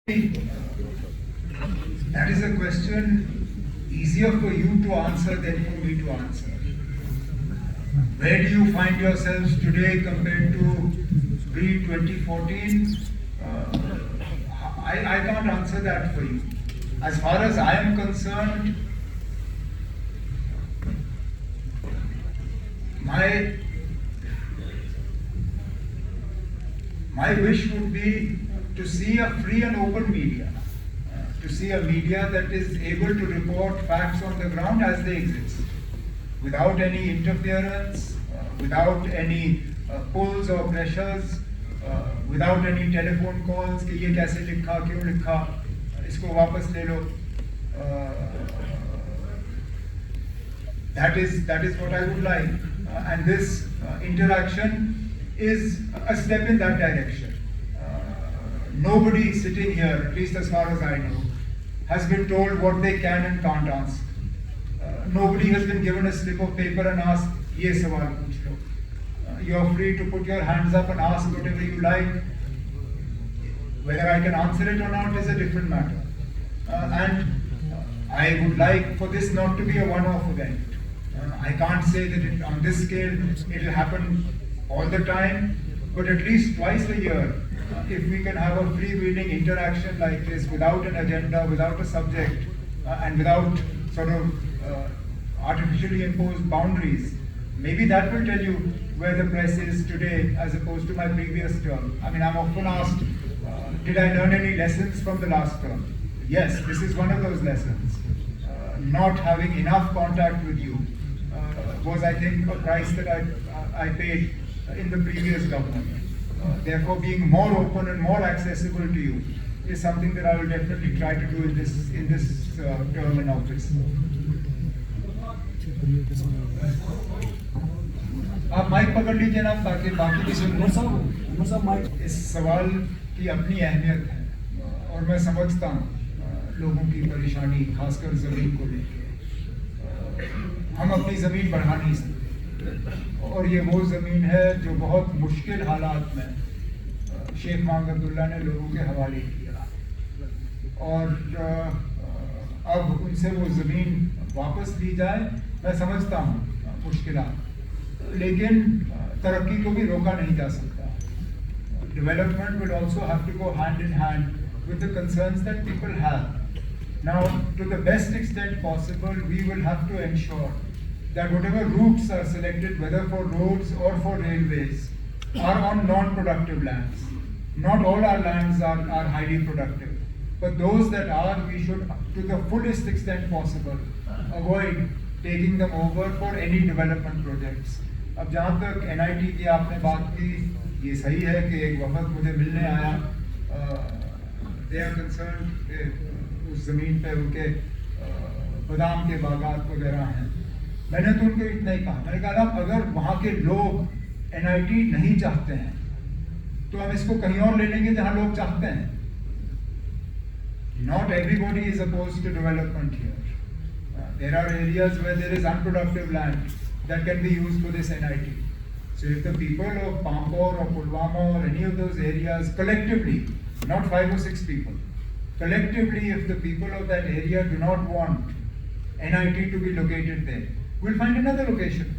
That is a question easier for you to answer than for me to answer. Where do you find yourselves today compared to pre-2014? I can't answer that for you. As far as I am concerned, my wish would be to see a free and open media, to see a media that is able to report facts on the ground as they exist, without any interference, without any pulls or pressures, without any telephone calls कि ये कैसे लिखा, क्यों लिखा, इसको वापस ले लो. That is what I would like, and this interaction is a step in that direction. Nobody sitting here, at least as far as I know, has been told what they can and can't ask. Nobody has been given a slip of paper and asked, "Ye sawal pooch lo." You're free to put your hands up and ask whatever you like. Whether I can answer it or not is a different matter. And I would like for this not to be a one-off event. I can't say that on this scale it will happen all the time, but at least twice a year, if we can have a freewheeling interaction like this without an agenda, without a subject, and without sort of artificially imposed boundaries, maybe that will tell you where the press is today as opposed to my previous term. I mean, I'm often asked, did I learn any lessons from the last term? Yes, this is one of those lessons. Not having enough contact with you was, I think, a price that I paid in the previous government. Therefore, being more open and more accessible to you is something that I will definitely try to do in this term in office. आप mic पकड़ लीजिए ना ताकि बाकी भी सुन लें. इस सवाल की अपनी अहमियत है और मैं समझता हूँ लोगों की परेशानी, खासकर ज़मीन को लेकर. हम अपनी ज़मीन बढ़ा नहीं सकते और ये वो ज़मीन है जो बहुत मुश्किल हालात में शेख मोहम्मद अब्दुल्ला ने लोगों के हवाले किया और अब उनसे वो ज़मीन वापस ली जाए. मैं समझता हूँ मुश्किलात, लेकिन तरक्की को भी रोका नहीं जा सकता. Development will also have to go hand in hand with the concerns that people have. Now, to the best extent possible, we will have to ensure that whatever routes are selected, whether for roads or for railways, are on non-productive lands. Not all our lands are highly productive, but those that are, we should, to the fullest extent possible, avoid taking them over for any development projects. अब जहाँ तक NIT की आपने बात की, ये सही है कि एक वफद मुझे मिलने आया. They are concerned उस ज़मीन पे उनके बादाम के बागात वगैरह हैं. मैंने तो उनको इतना ही कहा, मैंने कहा अगर वहाँ के लोग NIT नहीं चाहते हैं तो हम इसको कहीं और ले लेंगे जहाँ लोग चाहते हैं. Not everybody is opposed to development here. There are areas where there is unproductive land that can be used for this NIT. So if the people of Pampore or Pulwama or any of those areas collectively, not 5 or 6 people, collectively if the people of that area do not want NIT to be located there, we'll find another location.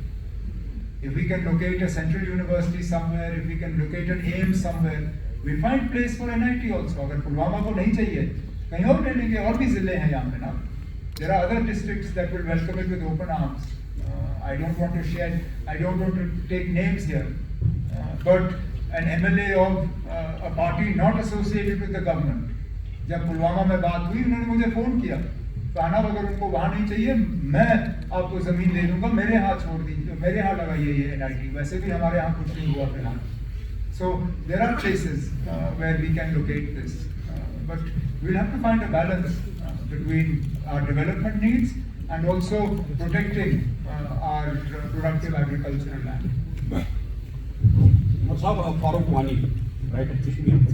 If we can locate a central university somewhere, if we can locate an AIIMS somewhere, we'll find place for NIT also. अगर पुलवामा को नहीं चाहिए, कहीं और ले लेंगे. और भी जिले हैं यहाँ पे ना. There are other districts that will welcome it with open arms. I don't want to take names here, but an MLA of a party not associated with the government, जब पुलवामा में बात हुई उन्होंने मुझे फ़ोन किया, कहना अगर उनको वहाँ नहीं चाहिए मैं आपको ज़मीन दे दूँगा, मेरे हाथ छोड़ दीजिए, मेरे हाथ लगाइए ये NIT. वैसे भी हमारे यहाँ कुछ नहीं हुआ फिलहाल. So there are places where we can locate this, but we'll have to find a balance between our development needs and also protecting our productive agricultural land. Farooq Wani, right?